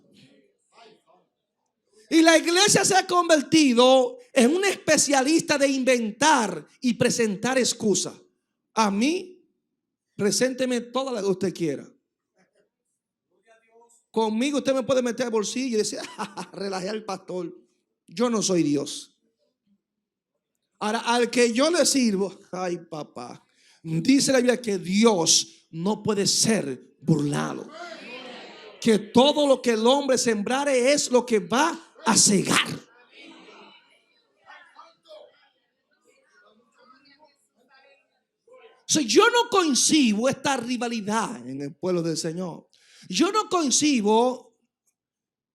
Y la iglesia se ha convertido en un especialista de inventar y presentar excusas. A mí, presénteme toda la que usted quiera. Conmigo usted me puede meter al bolsillo y decir, relajé al pastor. Yo no soy Dios. Ahora, al que yo le sirvo, ay papá, dice la Biblia que Dios no puede ser burlado. Que todo lo que el hombre sembrare es lo que va a cegar. Yo no concibo esta rivalidad en el pueblo del Señor. Yo no concibo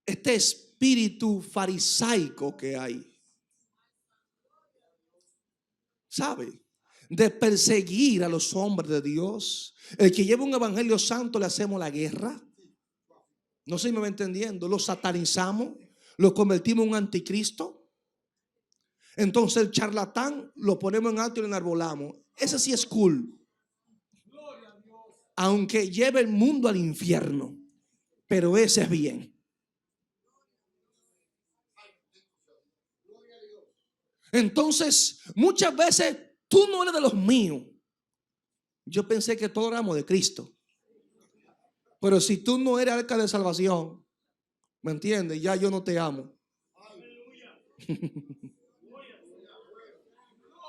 este espíritu farisaico que hay. ¿Sabe? De perseguir a los hombres de Dios. El que lleva un evangelio santo le hacemos la guerra. No sé si me va entendiendo. Lo satanizamos, lo convertimos en un anticristo. Entonces el charlatán lo ponemos en alto y lo enarbolamos. Ese sí es cool. Aunque lleve el mundo al infierno, pero ese es bien. Entonces, muchas veces tú no eres de los míos. Yo pensé que todos éramos de Cristo. Pero si tú no eres arca de salvación, ¿me entiendes? Ya yo no te amo.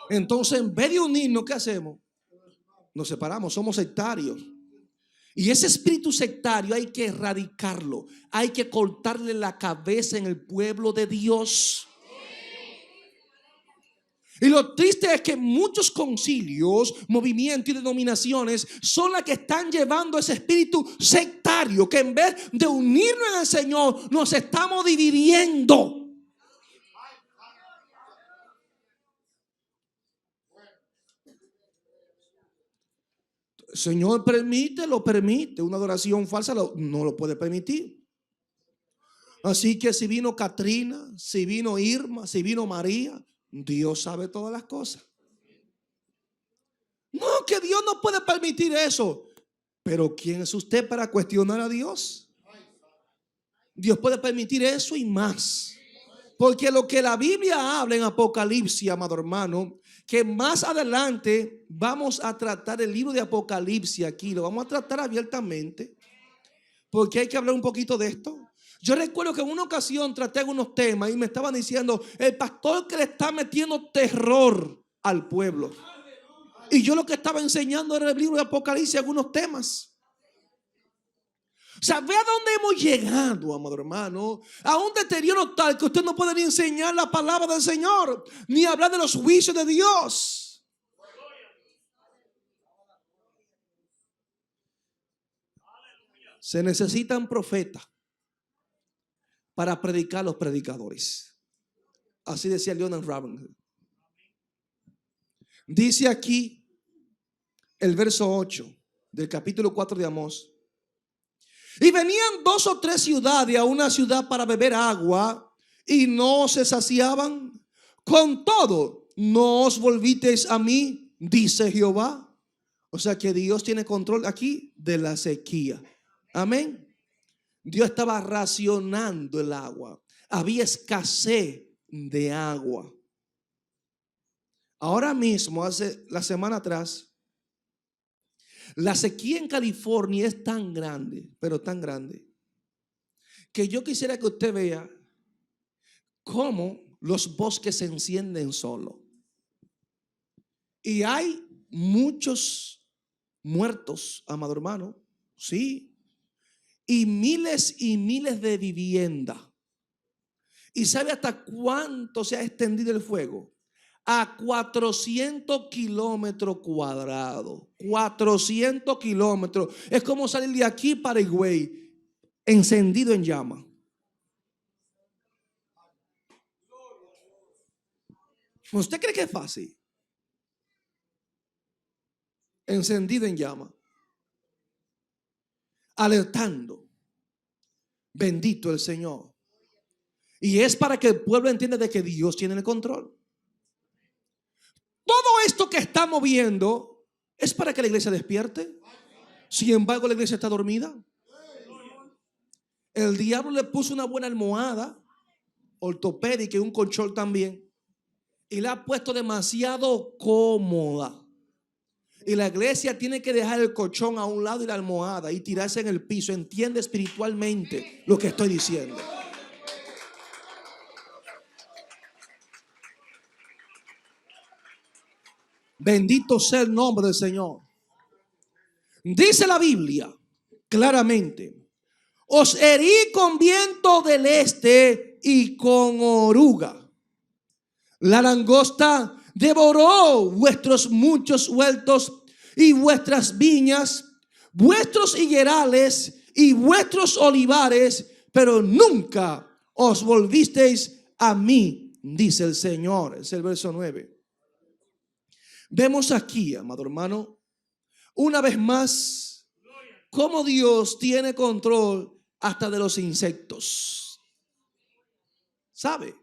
Entonces, en vez de unirnos, ¿qué hacemos? Nos separamos, somos sectarios. Y ese espíritu sectario hay que erradicarlo. Hay que cortarle la cabeza en el pueblo de Dios. Y lo triste es que muchos concilios, movimientos y denominaciones son las que están llevando ese espíritu sectario, que en vez de unirnos en el Señor, nos estamos dividiendo. El Señor permite, lo permite. Una adoración falsa no lo puede permitir. Así que si vino Katrina, si vino Irma, si vino María, Dios sabe todas las cosas. No, que Dios no puede permitir eso. Pero ¿quién es usted para cuestionar a Dios? Dios puede permitir eso y más. Porque lo que la Biblia habla en Apocalipsis, amado hermano, que más adelante vamos a tratar el libro de Apocalipsis aquí, lo vamos a tratar abiertamente, porque hay que hablar un poquito de esto. Yo recuerdo que en una ocasión traté algunos temas y me estaban diciendo, el pastor que le está metiendo terror al pueblo. Y yo lo que estaba enseñando era el libro de Apocalipsis, algunos temas. O sea, ve a dónde hemos llegado, amado hermano. A un deterioro tal que usted no puede ni enseñar la palabra del Señor, ni hablar de los juicios de Dios. Se necesitan profetas para predicar los predicadores. Así decía Leonard Ravenhill. Dice aquí el verso 8 del capítulo 4 de Amós. Y venían 2 o 3 ciudades a una ciudad para beber agua y no se saciaban. Con todo, no os volvisteis a mí, dice Jehová. O sea que Dios tiene control aquí de la sequía. Amén. Dios estaba racionando el agua. Había escasez de agua. Ahora mismo, hace la semana atrás, la sequía en California es tan grande, pero tan grande, que yo quisiera que usted vea cómo los bosques se encienden solos. Y hay muchos muertos, amado hermano, sí, y miles de viviendas ¿Y sabe hasta cuánto se ha extendido el fuego? A 400 kilómetros cuadrados. 400 kilómetros. Es como salir de aquí para Higüey, encendido en llama. ¿Usted cree que es fácil? Encendido en llama. Alertando. Bendito el Señor. Y es para que el pueblo entienda de que Dios tiene el control. Todo esto que estamos viendo es para que la iglesia despierte. Sin embargo, la iglesia está dormida. El diablo le puso una buena almohada ortopédica y un colchón también, y la ha puesto demasiado cómoda. Y la iglesia tiene que dejar el colchón a un lado y la almohada y tirarse en el piso. Entiende espiritualmente lo que estoy diciendo. Bendito sea el nombre del Señor. Dice la Biblia claramente: os herí con viento del este y con oruga. La langosta devoró vuestros muchos huertos y vuestras viñas, vuestros higuerales y vuestros olivares, pero nunca os volvisteis a mí, dice el Señor. Es el verso 9. Vemos aquí, amado hermano, una vez más, cómo Dios tiene control hasta de los insectos. ¿Sabe?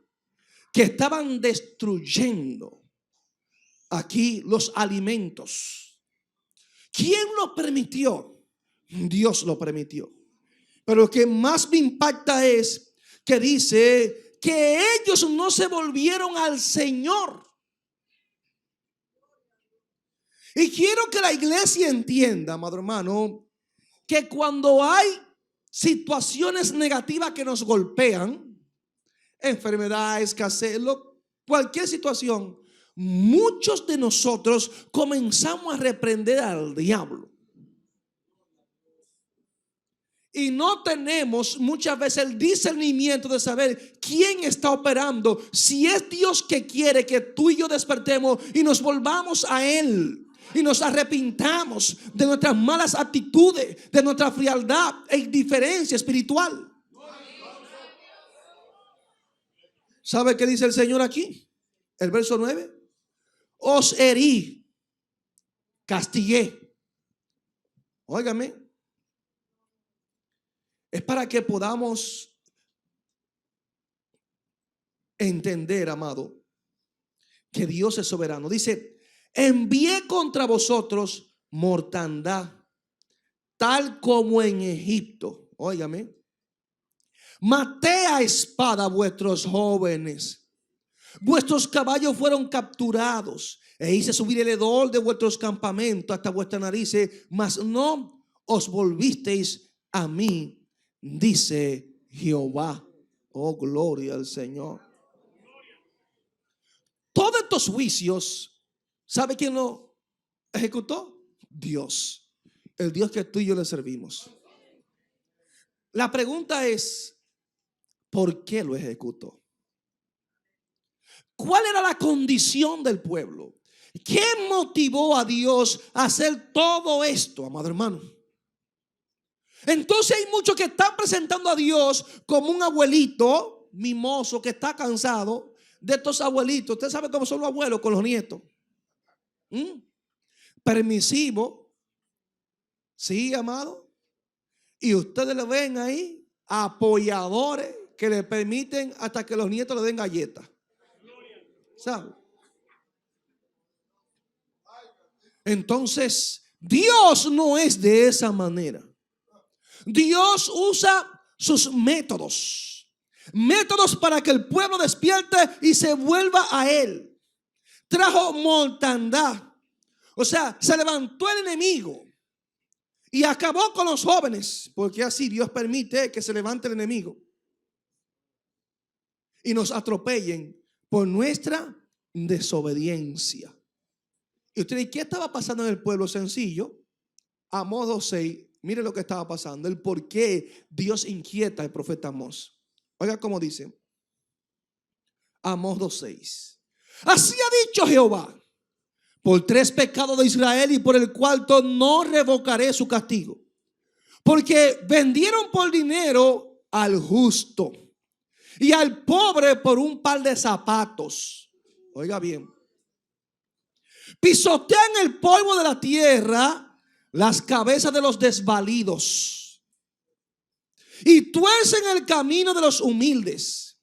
Que estaban destruyendo aquí los alimentos. ¿Quién lo permitió? Dios lo permitió. Pero lo que más me impacta es que dice que ellos no se volvieron al Señor. Y quiero que la iglesia entienda, amado hermano, que cuando hay situaciones negativas que nos golpean, enfermedad, escasez, cualquier situación, muchos de nosotros comenzamos a reprender al diablo. Y no tenemos muchas veces el discernimiento de saber quién está operando. Si es Dios que quiere que tú y yo despertemos y nos volvamos a Él y nos arrepintamos de nuestras malas actitudes, de nuestra frialdad e indiferencia espiritual. ¿Sabe qué dice el Señor aquí? El verso 9. Os herí, castigué. Óigame. Es para que podamos entender, amado, que Dios es soberano. Dice: envié contra vosotros mortandad, tal como en Egipto. Óigame. Maté a espada a vuestros jóvenes. Vuestros caballos fueron capturados. E hice subir el hedor de vuestros campamentos hasta vuestras narices. Mas no os volvisteis a mí, dice Jehová. Oh, gloria al Señor. Todos estos juicios, ¿sabe quién lo ejecutó? Dios. El Dios que tú y yo le servimos. La pregunta es: ¿por qué lo ejecutó? ¿Cuál era la condición del pueblo? ¿Qué motivó a Dios a hacer todo esto, amado hermano? Entonces hay muchos que están presentando a Dios como un abuelito mimoso que está cansado. De estos abuelitos, usted sabe cómo son los abuelos con los nietos. Permisivo. Sí, amado. Y ustedes le ven ahí apoyadores que le permiten hasta que los nietos le den galletas. ¿Sabe? Entonces, Dios no es de esa manera. Dios usa sus métodos. Métodos para que el pueblo despierte y se vuelva a Él. Trajo mortandad. O sea, se levantó el enemigo y acabó con los jóvenes, porque así Dios permite que se levante el enemigo y nos atropellen por nuestra desobediencia. Y usted dice: ¿qué estaba pasando en el pueblo? Sencillo. Amós 2:6. Mire lo que estaba pasando. El por qué Dios inquieta al profeta Amós. Oiga cómo dice: Amós 2:6. Así ha dicho Jehová: por 3 pecados de Israel y por el cuarto no revocaré su castigo. Porque vendieron por dinero al justo y al pobre por un par de zapatos. Oiga bien. Pisotean el polvo de la tierra, las cabezas de los desvalidos, y tuercen el camino de los humildes.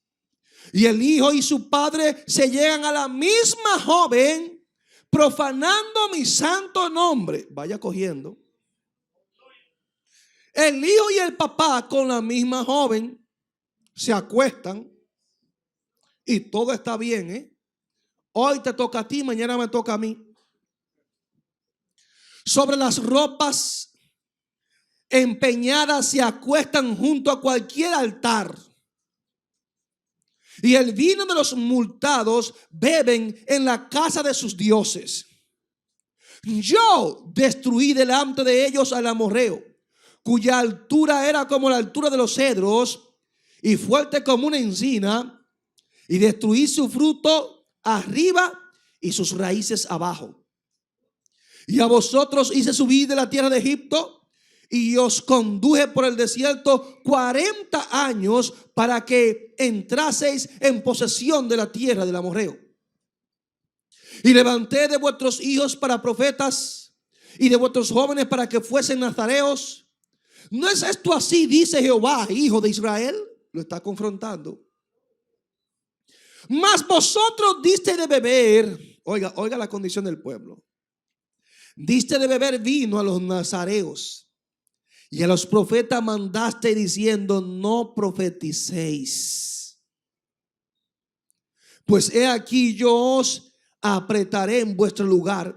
Y el hijo y su padre se llegan a la misma joven, profanando mi santo nombre. Vaya cogiendo. El hijo y el papá con la misma joven se acuestan y todo está bien, ¿eh? Hoy te toca a ti, mañana me toca a mí. Sobre las ropas empeñadas se acuestan junto a cualquier altar. Y el vino de los multados beben en la casa de sus dioses. Yo destruí delante de ellos al amorreo, cuya altura era como la altura de los cedros y fuerte como una encina, y destruí su fruto arriba y sus raíces abajo. Y a vosotros hice subir de la tierra de Egipto y os conduje por el desierto 40 años para que entraseis en posesión de la tierra del amorreo. Y levanté de vuestros hijos para profetas y de vuestros jóvenes para que fuesen nazareos. ¿No es esto así, dice Jehová, hijo de Israel? Lo está confrontando. Mas vosotros diste de beber, oiga la condición del pueblo. Diste de beber vino a los nazareos y a los profetas mandaste diciendo: no profeticéis. Pues he aquí yo os apretaré en vuestro lugar,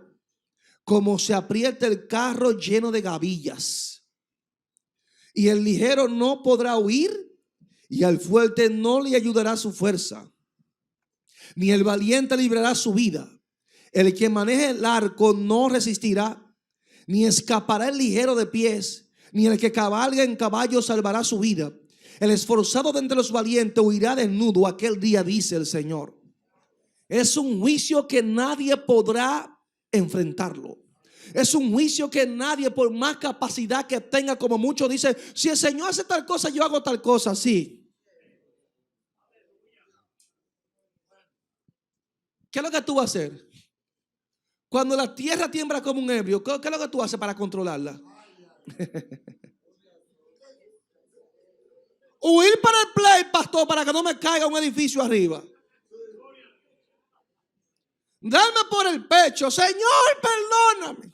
como se aprieta el carro lleno de gavillas. Y el ligero no podrá huir, y al fuerte no le ayudará su fuerza, ni el valiente librará su vida. El que maneje el arco no resistirá, ni escapará el ligero de pies, ni el que cabalga en caballo salvará su vida. El esforzado de entre los valientes huirá desnudo aquel día, dice el Señor. Es un juicio que nadie podrá enfrentarlo. Es un juicio que nadie, por más capacidad que tenga, como muchos dicen, si el Señor hace tal cosa, yo hago tal cosa. Sí. ¿Qué es lo que tú vas a hacer? Cuando la tierra tiembla como un ebrio, ¿qué es lo que tú haces para controlarla? Huir para el play, pastor, para que no me caiga un edificio arriba. Darme por el pecho: Señor, perdóname.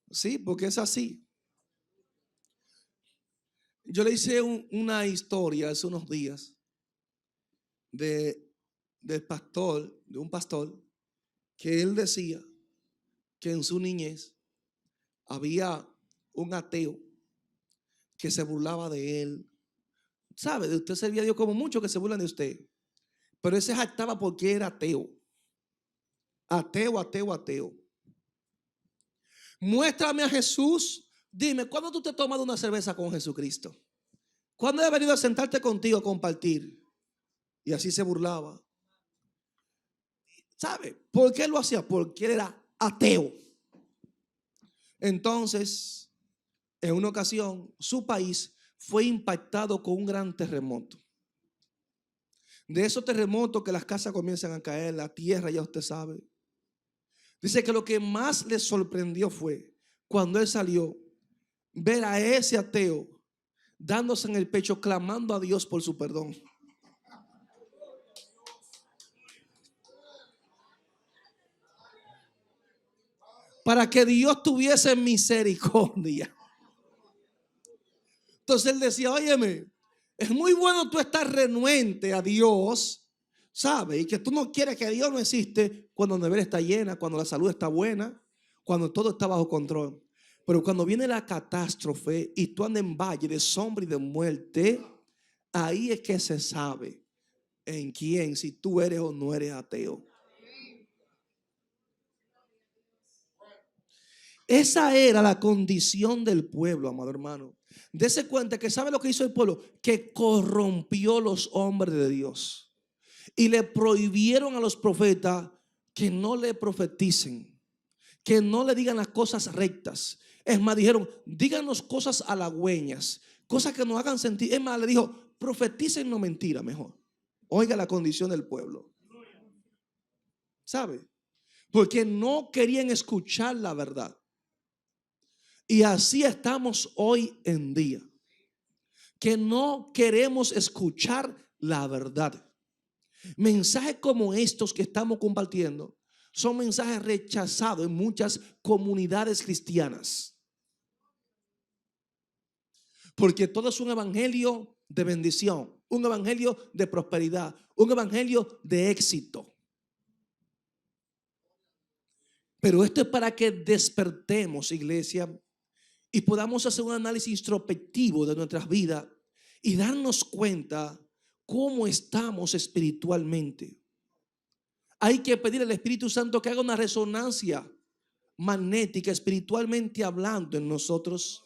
Sí, porque es así. Yo le hice una historia hace unos días de un pastor, que él decía que en su niñez había un ateo que se burlaba de él. ¿Sabe? De usted servía a Dios como muchos que se burlan de usted. Pero ese jactaba porque era ateo. Ateo. Muéstrame a Jesús. Dime, ¿cuándo tú te has tomado una cerveza con Jesucristo? ¿Cuándo has venido a sentarte contigo a compartir? Y así se burlaba. ¿Sabe por qué lo hacía? Porque él era ateo. Entonces, en una ocasión, su país fue impactado con un gran terremoto. De esos terremotos que las casas comienzan a caer, la tierra, ya usted sabe. Dice que lo que más le sorprendió fue cuando él salió, ver a ese ateo dándose en el pecho, clamando a Dios por su perdón. Para que Dios tuviese misericordia. Entonces él decía: óyeme, es muy bueno tú estar renuente a Dios, ¿sabes? Y que tú no quieres, que Dios no existe cuando la nevera está llena, cuando la salud está buena, cuando todo está bajo control. Pero cuando viene la catástrofe y tú andas en valle de sombra y de muerte, ahí es que se sabe en quién, si tú eres o no eres ateo. Esa era la condición del pueblo, amado hermano. Dese cuenta que ¿sabe lo que hizo el pueblo? Que corrompió los hombres de Dios y le prohibieron a los profetas que no le profeticen, que no le digan las cosas rectas. Es más, dijeron, díganos cosas halagüeñas, cosas que nos hagan sentir. Es más, le dijo, profeticen no mentira mejor. Oiga la condición del pueblo. ¿Sabe? Porque no querían escuchar la verdad. Y así estamos hoy en día, que no queremos escuchar la verdad. Mensajes como estos que estamos compartiendo son mensajes rechazados en muchas comunidades cristianas, porque todo es un evangelio de bendición, un evangelio de prosperidad, un evangelio de éxito. Pero esto es para que despertemos, iglesia, y podamos hacer un análisis introspectivo de nuestras vidas y darnos cuenta cómo estamos espiritualmente. Hay que pedir al Espíritu Santo que haga una resonancia magnética, espiritualmente hablando, en nosotros,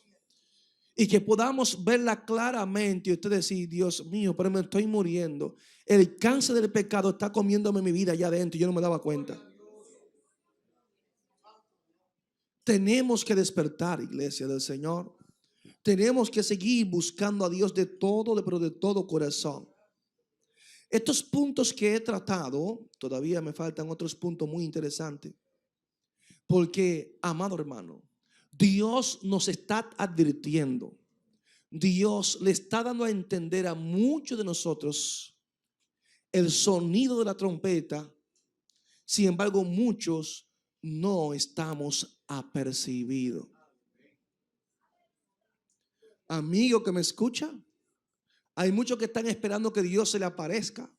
y que podamos verla claramente y usted decir, Dios mío, pero me estoy muriendo. El cáncer del pecado está comiéndome mi vida allá adentro y yo no me daba cuenta. Tenemos que despertar, iglesia del Señor. Tenemos que seguir buscando a Dios de todo, pero de todo corazón. Estos puntos que he tratado, todavía me faltan otros puntos muy interesantes. Porque, amado hermano, Dios nos está advirtiendo. Dios le está dando a entender a muchos de nosotros el sonido de la trompeta. Sin embargo, muchos no estamos apercibidos. Amigo que me escucha, hay muchos que están esperando que Dios se le aparezca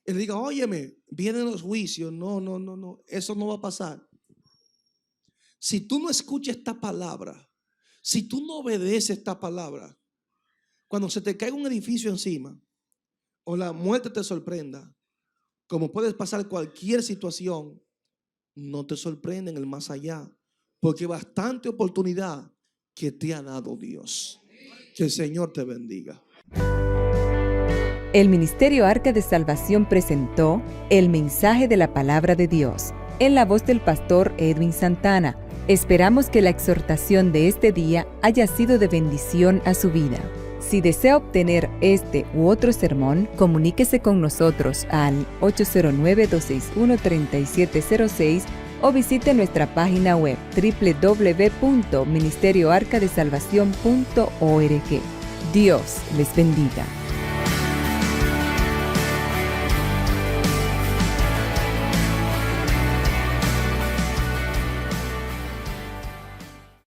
y le diga, óyeme, vienen los juicios. No, eso no va a pasar. Si tú no escuchas esta palabra, si tú no obedeces esta palabra, cuando se te caiga un edificio encima o la muerte te sorprenda, como puedes pasar cualquier situación, no te sorprende en el más allá, porque bastante oportunidad que te ha dado Dios. Que el Señor te bendiga. El Ministerio Arca de Salvación presentó el mensaje de la palabra de Dios en la voz del pastor Edwin Santana. Esperamos que la exhortación de este día haya sido de bendición a su vida. Si desea obtener este u otro sermón, comuníquese con nosotros al 809-261-3706 o visite nuestra página web www.ministerioarcadesalvacion.org. Dios les bendiga.